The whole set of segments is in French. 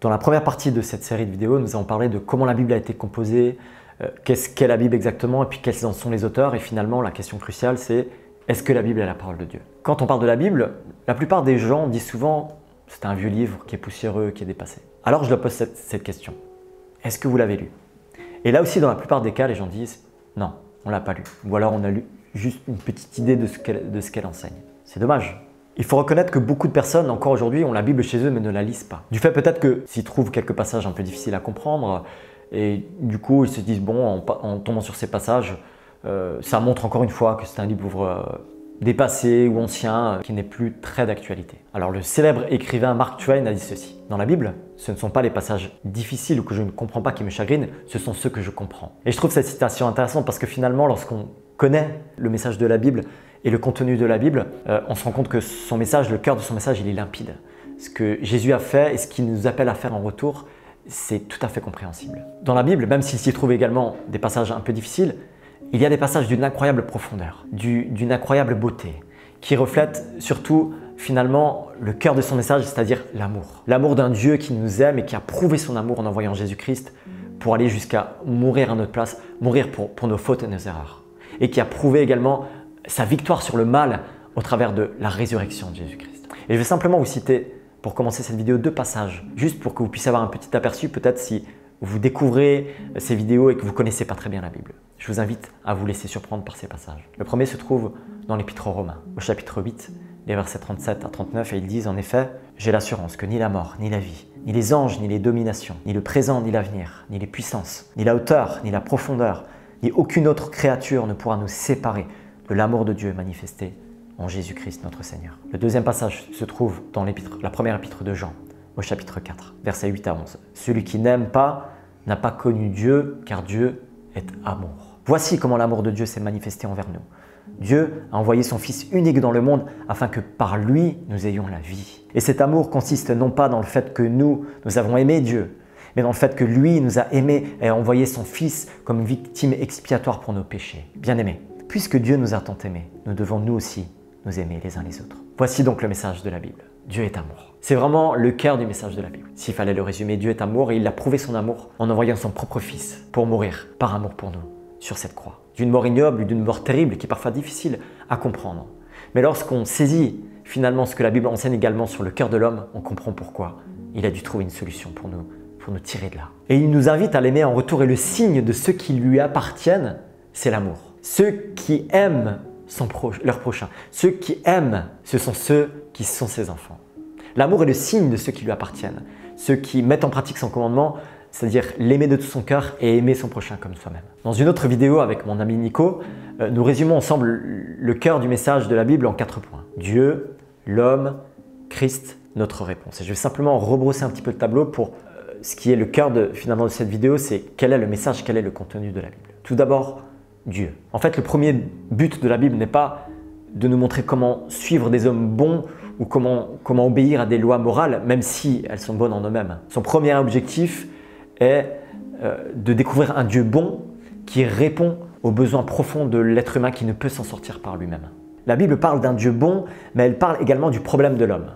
Dans la première partie de cette série de vidéos, nous avons parlé de comment la Bible a été composée, qu'est-ce qu'est la Bible exactement et puis quels en sont les auteurs. Et finalement, la question cruciale, c'est est-ce que la Bible est la parole de Dieu? Quand on parle de la Bible, la plupart des gens disent souvent c'est un vieux livre qui est poussiéreux, qui est dépassé. Alors je leur pose cette question. Est-ce que vous l'avez lu? Et là aussi, dans la plupart des cas, les gens disent non, on ne l'a pas lu. Ou alors on a lu juste une petite idée de ce qu'elle enseigne. C'est dommage. Il faut reconnaître que beaucoup de personnes, encore aujourd'hui, ont la Bible chez eux mais ne la lisent pas. Du fait peut-être que s'ils trouvent quelques passages un peu difficiles à comprendre, et du coup ils se disent bon, en tombant sur ces passages, ça montre encore une fois que c'est un livre dépassé ou ancien, qui n'est plus très d'actualité. Alors le célèbre écrivain Mark Twain a dit ceci: dans la Bible, ce ne sont pas les passages difficiles ou que je ne comprends pas qui me chagrinent, ce sont ceux que je comprends. Et je trouve cette citation intéressante parce que finalement, lorsqu'on connaît le message de la Bible et le contenu de la Bible, on se rend compte que son message, le cœur de son message, il est limpide. Ce que Jésus a fait et ce qu'il nous appelle à faire en retour, c'est tout à fait compréhensible. Dans la Bible, même s'il s'y trouve également des passages un peu difficiles, il y a des passages d'une incroyable profondeur, d'une incroyable beauté, qui reflètent surtout finalement le cœur de son message, c'est-à-dire l'amour. L'amour d'un Dieu qui nous aime et qui a prouvé son amour en envoyant Jésus-Christ pour aller jusqu'à mourir à notre place, mourir pour nos fautes et nos erreurs. Et qui a prouvé également sa victoire sur le mal au travers de la résurrection de Jésus-Christ. Et je vais simplement vous citer, pour commencer cette vidéo, deux passages, juste pour que vous puissiez avoir un petit aperçu, peut-être si vous découvrez ces vidéos et que vous ne connaissez pas très bien la Bible. Je vous invite à vous laisser surprendre par ces passages. Le premier se trouve dans l'Épître aux Romains, au chapitre 8, les versets 37 à 39, et ils disent en effet « J'ai l'assurance que ni la mort, ni la vie, ni les anges, ni les dominations, ni le présent, ni l'avenir, ni les puissances, ni la hauteur, ni la profondeur, ni aucune autre créature ne pourra nous séparer de l'amour de Dieu manifesté en Jésus-Christ notre Seigneur. » Le deuxième passage se trouve dans la première épître de Jean, au chapitre 4, versets 8 à 11. « Celui qui n'aime pas n'a pas connu Dieu, car Dieu est amour. Voici comment l'amour de Dieu s'est manifesté envers nous. Dieu a envoyé son Fils unique dans le monde afin que par lui nous ayons la vie. Et cet amour consiste non pas dans le fait que nous avons aimé Dieu, mais dans le fait que lui nous a aimés et a envoyé son Fils comme victime expiatoire pour nos péchés. Bien-aimés, puisque Dieu nous a tant aimés, nous devons nous aussi nous aimer les uns les autres. Voici donc le message de la Bible. Dieu est amour. C'est vraiment le cœur du message de la Bible. S'il fallait le résumer, Dieu est amour et il a prouvé son amour en envoyant son propre Fils pour mourir par amour pour nous sur cette croix. D'une mort ignoble, d'une mort terrible qui est parfois difficile à comprendre. Mais lorsqu'on saisit finalement ce que la Bible enseigne également sur le cœur de l'homme, on comprend pourquoi il a dû trouver une solution pour nous tirer de là. Et il nous invite à l'aimer en retour et le signe de ceux qui lui appartiennent, c'est l'amour. Ceux qui aiment leur prochain, ceux qui aiment, ce sont ceux qui sont ses enfants. L'amour est le signe de ceux qui lui appartiennent, ceux qui mettent en pratique son commandement, c'est-à-dire l'aimer de tout son cœur et aimer son prochain comme soi-même. Dans une autre vidéo avec mon ami Nico, nous résumons ensemble le cœur du message de la Bible en 4 points. Dieu, l'homme, Christ, notre réponse. Et je vais simplement rebrosser un petit peu le tableau pour ce qui est le cœur finalement de cette vidéo, c'est quel est le message, quel est le contenu de la Bible. Tout d'abord, Dieu. En fait, le premier but de la Bible n'est pas de nous montrer comment suivre des hommes bons ou comment obéir à des lois morales, même si elles sont bonnes en eux-mêmes. Son premier objectif est de découvrir un Dieu bon qui répond aux besoins profonds de l'être humain qui ne peut s'en sortir par lui-même. La Bible parle d'un Dieu bon, mais elle parle également du problème de l'homme.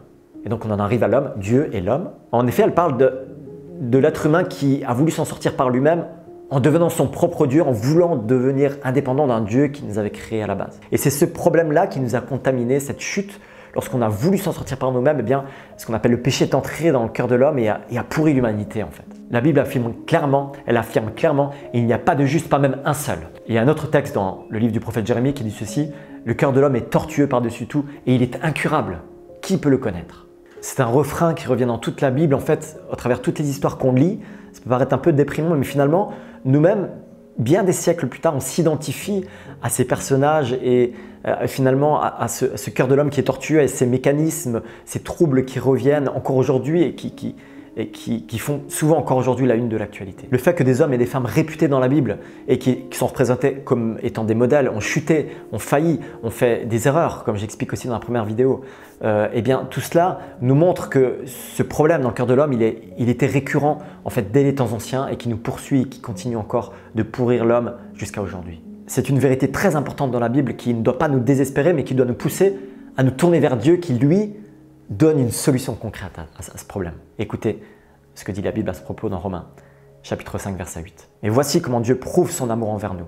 Et donc on en arrive à l'homme, Dieu et l'homme. En effet, elle parle de l'être humain qui a voulu s'en sortir par lui-même en devenant son propre Dieu, en voulant devenir indépendant d'un Dieu qui nous avait créé à la base. Et c'est ce problème-là qui nous a contaminé, cette chute, lorsqu'on a voulu s'en sortir par nous-mêmes, eh bien, ce qu'on appelle le péché est entré dans le cœur de l'homme et a pourri l'humanité en fait. La Bible affirme clairement, il n'y a pas de juste, pas même un seul. Il y a un autre texte dans le livre du prophète Jérémie qui dit ceci: le cœur de l'homme est tortueux par-dessus tout et il est incurable. Qui peut le connaître? C'est un refrain qui revient dans toute la Bible, en fait, à travers toutes les histoires qu'on lit. Ça peut paraître un peu déprimant, mais finalement, nous-mêmes, bien des siècles plus tard, on s'identifie à ces personnages et finalement à ce cœur de l'homme qui est tortueux et ces mécanismes, ces troubles qui reviennent encore aujourd'hui et qui font souvent encore aujourd'hui la une de l'actualité. Le fait que des hommes et des femmes réputés dans la Bible et qui sont représentés comme étant des modèles ont chuté, ont failli, ont fait des erreurs, comme j'explique aussi dans la première vidéo, eh bien tout cela nous montre que ce problème dans le cœur de l'homme, il était récurrent en fait dès les temps anciens et qui nous poursuit et qui continue encore de pourrir l'homme jusqu'à aujourd'hui. C'est une vérité très importante dans la Bible qui ne doit pas nous désespérer mais qui doit nous pousser à nous tourner vers Dieu qui lui donne une solution concrète à ce problème. Écoutez, ce que dit la Bible à ce propos dans Romains, chapitre 5, verset 8. Et voici comment Dieu prouve son amour envers nous.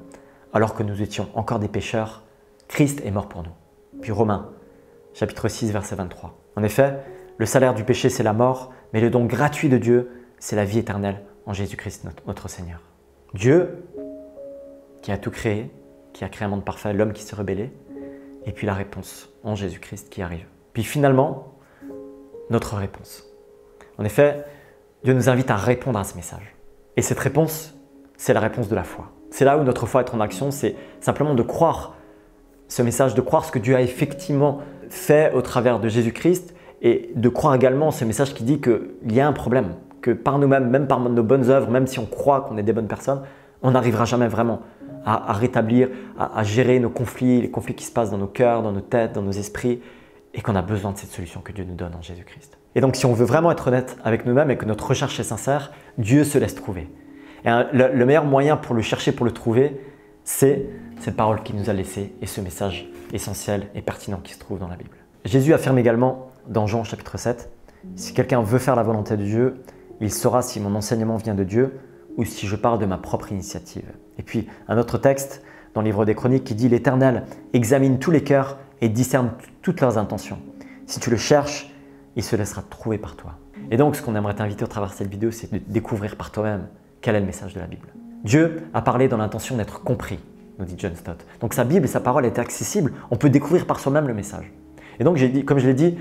Alors que nous étions encore des pécheurs, Christ est mort pour nous. Puis Romains, chapitre 6, verset 23. En effet, le salaire du péché, c'est la mort, mais le don gratuit de Dieu, c'est la vie éternelle en Jésus-Christ, notre Seigneur. Dieu, qui a tout créé, qui a créé un monde parfait, l'homme qui s'est rebellé, et puis la réponse en Jésus-Christ qui arrive. Puis finalement, notre réponse. En effet, Dieu nous invite à répondre à ce message. Et cette réponse, c'est la réponse de la foi. C'est là où notre foi est en action, c'est simplement de croire ce message, de croire ce que Dieu a effectivement fait au travers de Jésus-Christ et de croire également ce message qui dit qu'il y a un problème, que par nous-mêmes, même par nos bonnes œuvres, même si on croit qu'on est des bonnes personnes, on n'arrivera jamais vraiment à rétablir, à gérer nos conflits, les conflits qui se passent dans nos cœurs, dans nos têtes, dans nos esprits, et qu'on a besoin de cette solution que Dieu nous donne en Jésus-Christ. Et donc si on veut vraiment être honnête avec nous-mêmes et que notre recherche est sincère, Dieu se laisse trouver. Et le meilleur moyen pour le chercher, pour le trouver, c'est cette parole qu'il nous a laissée et ce message essentiel et pertinent qui se trouve dans la Bible. Jésus affirme également dans Jean chapitre 7, « Si quelqu'un veut faire la volonté de Dieu, il saura si mon enseignement vient de Dieu ou si je parle de ma propre initiative. » Et puis un autre texte dans le livre des Chroniques qui dit « L'Éternel examine tous les cœurs et discerne toutes leurs intentions. Si tu le cherches, il se laissera trouver par toi. » Et donc ce qu'on aimerait t'inviter au travers de cette vidéo, c'est de découvrir par toi-même quel est le message de la Bible. Dieu a parlé dans l'intention d'être compris, nous dit John Stott. Donc sa Bible et sa parole est accessible, on peut découvrir par soi-même le message. Et donc comme je l'ai dit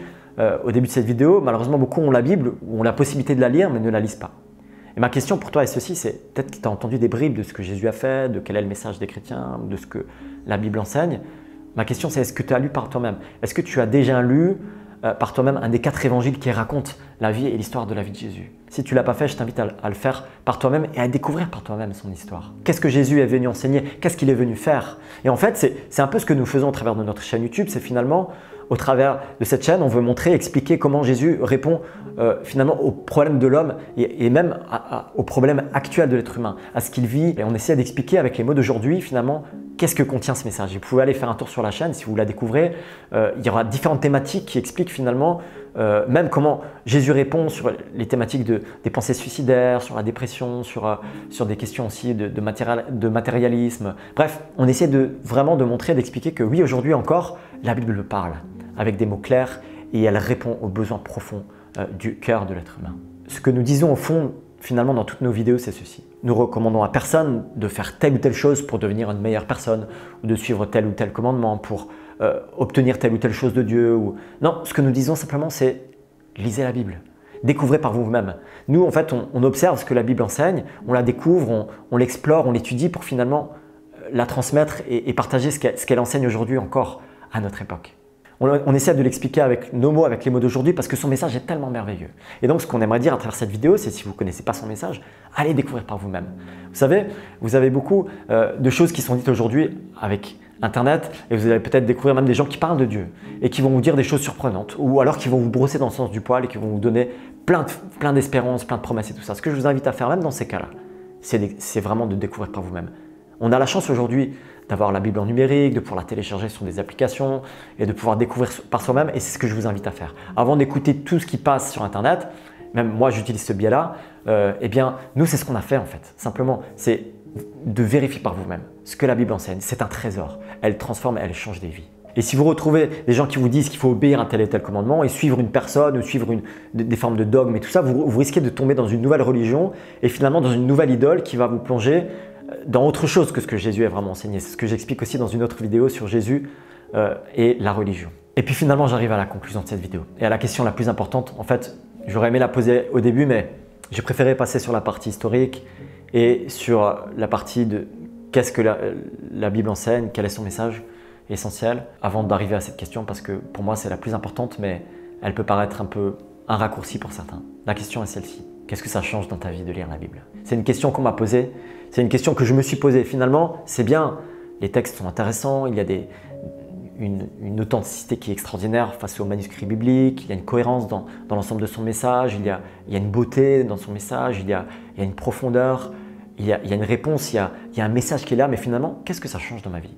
au début de cette vidéo, malheureusement beaucoup ont la Bible, ou ont la possibilité de la lire mais ne la lisent pas. Et ma question pour toi est ceci, c'est peut-être que tu as entendu des bribes de ce que Jésus a fait, de quel est le message des chrétiens, de ce que la Bible enseigne. Ma question c'est, est-ce que tu as lu par toi-même? Est-ce que tu as déjà lu par toi-même un des 4 évangiles qui racontent la vie et l'histoire de la vie de Jésus? Si tu ne l'as pas fait, je t'invite à le faire par toi-même et à découvrir par toi-même son histoire. Qu'est-ce que Jésus est venu enseigner? Qu'est-ce qu'il est venu faire? Et en fait, c'est un peu ce que nous faisons au travers de notre chaîne YouTube. C'est finalement, au travers de cette chaîne, on veut montrer, expliquer comment Jésus répond finalement aux problèmes de l'homme et même aux problèmes actuels de l'être humain, à ce qu'il vit. Et on essaie d'expliquer avec les mots d'aujourd'hui finalement qu'est-ce que contient ce message. Vous pouvez aller faire un tour sur la chaîne si vous la découvrez. Il y aura différentes thématiques qui expliquent finalement même comment Jésus répond sur les thématiques des pensées suicidaires, sur la dépression, sur des questions aussi de matérialisme. Bref, on essaie vraiment de montrer, d'expliquer que oui, aujourd'hui encore, la Bible parle avec des mots clairs et elle répond aux besoins profonds du cœur de l'être humain. Ce que nous disons au fond, finalement, dans toutes nos vidéos, c'est ceci. Nous recommandons à personne de faire telle ou telle chose pour devenir une meilleure personne ou de suivre tel ou tel commandement pour obtenir telle ou telle chose de Dieu. Non, ce que nous disons simplement, c'est lisez la Bible. Découvrez par vous-même. Nous, en fait, on observe ce que la Bible enseigne, on la découvre, on l'explore, on l'étudie pour finalement la transmettre et partager ce qu'elle enseigne aujourd'hui encore à notre époque. On essaie de l'expliquer avec nos mots, avec les mots d'aujourd'hui parce que son message est tellement merveilleux. Et donc ce qu'on aimerait dire à travers cette vidéo, c'est si vous ne connaissez pas son message, allez découvrir par vous-même. Vous savez, vous avez beaucoup de choses qui sont dites aujourd'hui avec Internet et vous allez peut-être découvrir même des gens qui parlent de Dieu et qui vont vous dire des choses surprenantes ou alors qui vont vous brosser dans le sens du poil et qui vont vous donner plein d'espérance, plein de promesses et tout ça. Ce que je vous invite à faire même dans ces cas-là, c'est vraiment de découvrir par vous-même. On a la chance aujourd'hui d'avoir la Bible en numérique, de pouvoir la télécharger sur des applications et de pouvoir découvrir par soi-même et c'est ce que je vous invite à faire. Avant d'écouter tout ce qui passe sur Internet, même moi j'utilise ce biais-là, eh bien nous c'est ce qu'on a fait en fait. Simplement, c'est de vérifier par vous-même ce que la Bible enseigne. C'est un trésor, elle transforme, elle change des vies. Et si vous retrouvez des gens qui vous disent qu'il faut obéir à tel et tel commandement et suivre une personne ou suivre des formes de dogmes et tout ça, vous risquez de tomber dans une nouvelle religion et finalement dans une nouvelle idole qui va vous plonger dans autre chose que ce que Jésus a vraiment enseigné. C'est ce que j'explique aussi dans une autre vidéo sur Jésus et la religion. Et puis finalement, j'arrive à la conclusion de cette vidéo et à la question la plus importante. En fait, j'aurais aimé la poser au début, mais j'ai préféré passer sur la partie historique et sur la partie de qu'est-ce que la Bible enseigne, quel est son message essentiel, avant d'arriver à cette question parce que pour moi, c'est la plus importante, mais elle peut paraître un peu un raccourci pour certains. La question est celle-ci. Qu'est-ce que ça change dans ta vie de lire la Bible? C'est une question qu'on m'a posée, c'est une question que je me suis posée. Finalement, c'est bien, les textes sont intéressants, il y a une authenticité qui est extraordinaire face aux manuscrits bibliques, il y a une cohérence dans l'ensemble de son message, il y a une beauté dans son message, il y a une profondeur, il y a une réponse, il y a un message qui est là, mais finalement, qu'est-ce que ça change dans ma vie?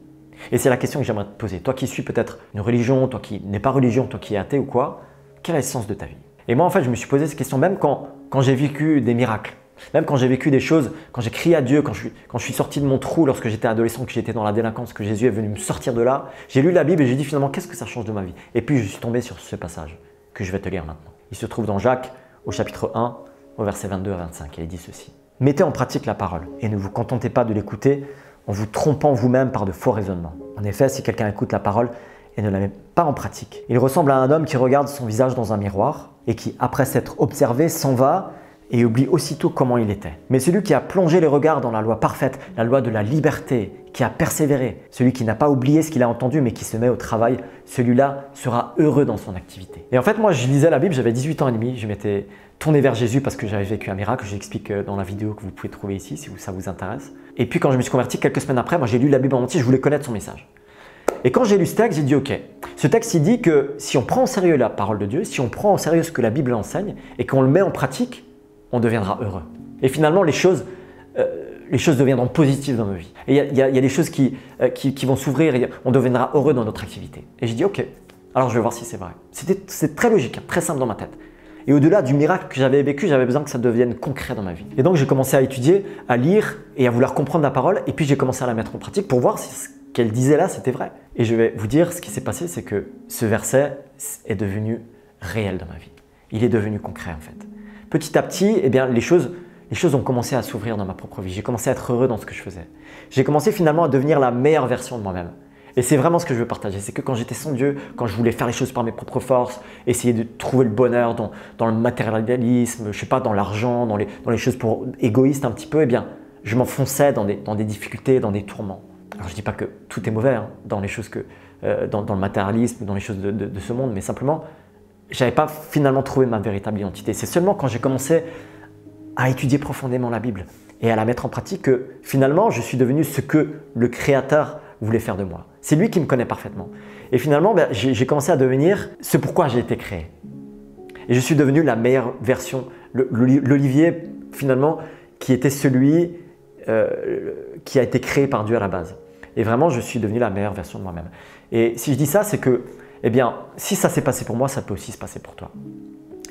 Et c'est la question que j'aimerais te poser. Toi qui suis peut-être une religion, toi qui n'es pas religion, toi qui es athée ou quoi, quel est le sens de ta vie? Et moi, en fait, je me suis posé cette question même quand quand j'ai vécu des miracles, même quand j'ai vécu des choses, quand j'ai crié à Dieu, quand je suis sorti de mon trou lorsque j'étais adolescent, que j'étais dans la délinquance, que Jésus est venu me sortir de là, j'ai lu la Bible et j'ai dit finalement qu'est-ce que ça change de ma vie. Et puis je suis tombé sur ce passage que je vais te lire maintenant. Il se trouve dans Jacques au chapitre 1, au verset 22 à 25. Et il dit ceci. « Mettez en pratique la parole et ne vous contentez pas de l'écouter en vous trompant vous-même par de faux raisonnements. En effet, si quelqu'un écoute la parole et ne la met pas en pratique, il ressemble à un homme qui regarde son visage dans un miroir et qui, après s'être observé, s'en va et oublie aussitôt comment il était. Mais celui qui a plongé les regards dans la loi parfaite, la loi de la liberté, qui a persévéré, celui qui n'a pas oublié ce qu'il a entendu mais qui se met au travail, celui-là sera heureux dans son activité. » Et en fait, moi, je lisais la Bible, j'avais 18 ans et demi, je m'étais tourné vers Jésus parce que j'avais vécu un miracle, j'explique dans la vidéo que vous pouvez trouver ici si ça vous intéresse. Et puis quand je me suis converti, quelques semaines après, moi j'ai lu la Bible en entier, je voulais connaître son message. Et quand j'ai lu ce texte, j'ai dit ok, ce texte il dit que si on prend au sérieux la parole de Dieu, si on prend au sérieux ce que la Bible enseigne et qu'on le met en pratique, on deviendra heureux. Et finalement, les choses deviendront positives dans nos vies. Et il y a des choses qui vont s'ouvrir et on deviendra heureux dans notre activité. Et j'ai dit ok, alors je vais voir si c'est vrai. C'est très logique, très simple dans ma tête. Et au-delà du miracle que j'avais vécu, j'avais besoin que ça devienne concret dans ma vie. Et donc j'ai commencé à étudier, à lire et à vouloir comprendre la parole. Et puis j'ai commencé à la mettre en pratique pour voir si ce qu'elle disait là, c'était vrai. Et je vais vous dire, ce qui s'est passé, c'est que ce verset est devenu réel dans ma vie. Il est devenu concret en fait. Petit à petit, eh bien, les choses ont commencé à s'ouvrir dans ma propre vie. J'ai commencé à être heureux dans ce que je faisais. J'ai commencé finalement à devenir la meilleure version de moi-même. Et c'est vraiment ce que je veux partager. C'est que quand j'étais sans Dieu, quand je voulais faire les choses par mes propres forces, essayer de trouver le bonheur dans le matérialisme, je sais pas, dans l'argent, dans les choses égoïstes un petit peu, eh bien, je m'enfonçais dans des difficultés, dans des tourments. Alors je ne dis pas que tout est mauvais dans les choses dans le matérialisme, dans les choses de ce monde, mais simplement, je n'avais pas finalement trouvé ma véritable identité. C'est seulement quand j'ai commencé à étudier profondément la Bible et à la mettre en pratique que finalement, je suis devenu ce que le Créateur voulait faire de moi. C'est lui qui me connaît parfaitement. Et finalement, j'ai commencé à devenir ce pourquoi j'ai été créé. Et je suis devenu la meilleure version, l'Olivier finalement, qui était celui qui a été créé par Dieu à la base. Et vraiment, je suis devenu la meilleure version de moi-même. Et si je dis ça, c'est que, eh bien, si ça s'est passé pour moi, ça peut aussi se passer pour toi.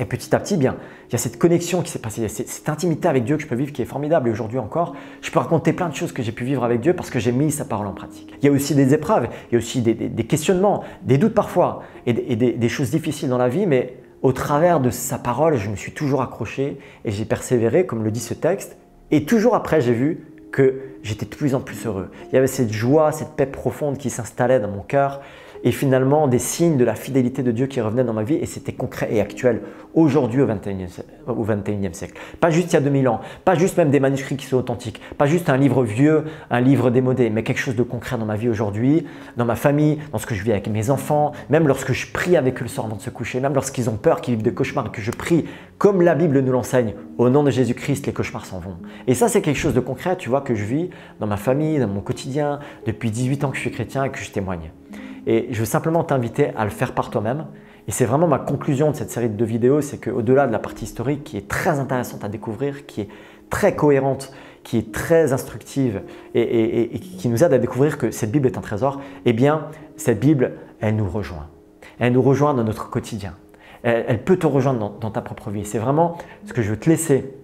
Et petit à petit, bien, il y a cette connexion qui s'est passée, il y a cette intimité avec Dieu que je peux vivre qui est formidable. Et aujourd'hui encore, je peux raconter plein de choses que j'ai pu vivre avec Dieu parce que j'ai mis sa parole en pratique. Il y a aussi des épreuves, il y a aussi des questionnements, des doutes parfois et des choses difficiles dans la vie, mais au travers de sa parole, je me suis toujours accroché et j'ai persévéré, comme le dit ce texte. Et toujours après, j'ai vu que j'étais de plus en plus heureux. Il y avait cette joie, cette paix profonde qui s'installait dans mon cœur et finalement des signes de la fidélité de Dieu qui revenaient dans ma vie et c'était concret et actuel aujourd'hui au 21e siècle. Pas juste il y a 2000 ans, pas juste même des manuscrits qui sont authentiques, pas juste un livre vieux, un livre démodé, mais quelque chose de concret dans ma vie aujourd'hui, dans ma famille, dans ce que je vis avec mes enfants, même lorsque je prie avec eux le soir avant de se coucher, même lorsqu'ils ont peur, qu'ils vivent des cauchemars et que je prie comme la Bible nous l'enseigne, au nom de Jésus-Christ, les cauchemars s'en vont. Et ça, c'est quelque chose de concret, tu vois, que je vis dans ma famille, dans mon quotidien, depuis 18 ans que je suis chrétien et que je témoigne. Et je veux simplement t'inviter à le faire par toi-même. Et c'est vraiment ma conclusion de cette série de 2 vidéos, c'est qu'au-delà de la partie historique qui est très intéressante à découvrir, qui est très cohérente, qui est très instructive et qui nous aide à découvrir que cette Bible est un trésor, eh bien, cette Bible, elle nous rejoint. Elle nous rejoint dans notre quotidien. Elle peut te rejoindre dans ta propre vie. C'est vraiment ce que je veux te laisser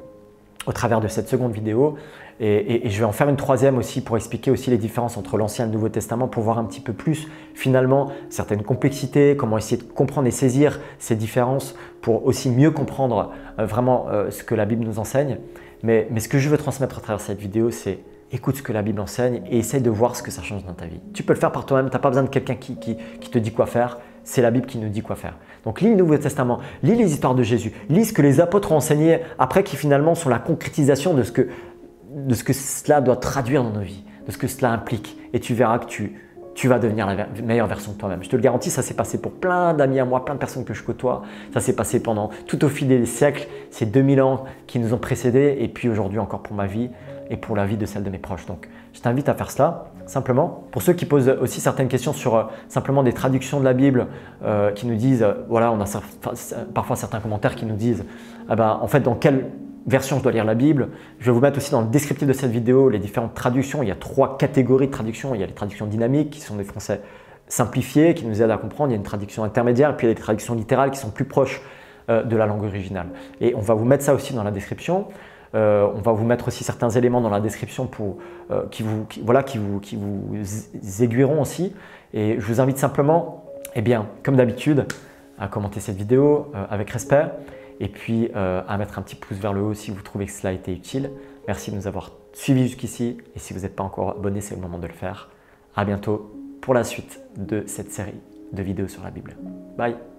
au travers de cette seconde vidéo. Et je vais en faire une troisième aussi pour expliquer aussi les différences entre l'Ancien et le Nouveau Testament pour voir un petit peu plus finalement certaines complexités, comment essayer de comprendre et saisir ces différences pour aussi mieux comprendre vraiment ce que la Bible nous enseigne. Mais ce que je veux transmettre à travers cette vidéo, c'est écoute ce que la Bible enseigne et essaye de voir ce que ça change dans ta vie. Tu peux le faire par toi-même, tu n'as pas besoin de quelqu'un qui te dit quoi faire. C'est la Bible qui nous dit quoi faire. Donc lis le Nouveau Testament, lis les histoires de Jésus, lis ce que les apôtres ont enseigné après qui finalement sont la concrétisation de ce que cela doit traduire dans nos vies, de ce que cela implique. Et tu verras que tu vas devenir la meilleure version de toi-même. Je te le garantis, ça s'est passé pour plein d'amis à moi, plein de personnes que je côtoie. Ça s'est passé tout au fil des siècles, ces 2000 ans qui nous ont précédés et puis aujourd'hui encore pour ma vie et pour la vie de celle de mes proches. Donc, je t'invite à faire cela, simplement. Pour ceux qui posent aussi certaines questions sur simplement des traductions de la Bible, qui nous disent, voilà, on a parfois certains commentaires qui nous disent, en fait, dans quelle version je dois lire la Bible. Je vais vous mettre aussi dans le descriptif de cette vidéo les différentes traductions. Il y a 3 catégories de traductions. Il y a les traductions dynamiques qui sont des français simplifiés, qui nous aident à comprendre. Il y a une traduction intermédiaire, puis il y a les traductions littérales qui sont plus proches de la langue originale. Et on va vous mettre ça aussi dans la description. On va vous mettre aussi certains éléments dans la description qui vous aiguilleront aussi. Et je vous invite simplement, eh bien, comme d'habitude, à commenter cette vidéo avec respect et puis à mettre un petit pouce vers le haut si vous trouvez que cela a été utile. Merci de nous avoir suivis jusqu'ici et si vous n'êtes pas encore abonné, c'est le moment de le faire. À bientôt pour la suite de cette série de vidéos sur la Bible. Bye!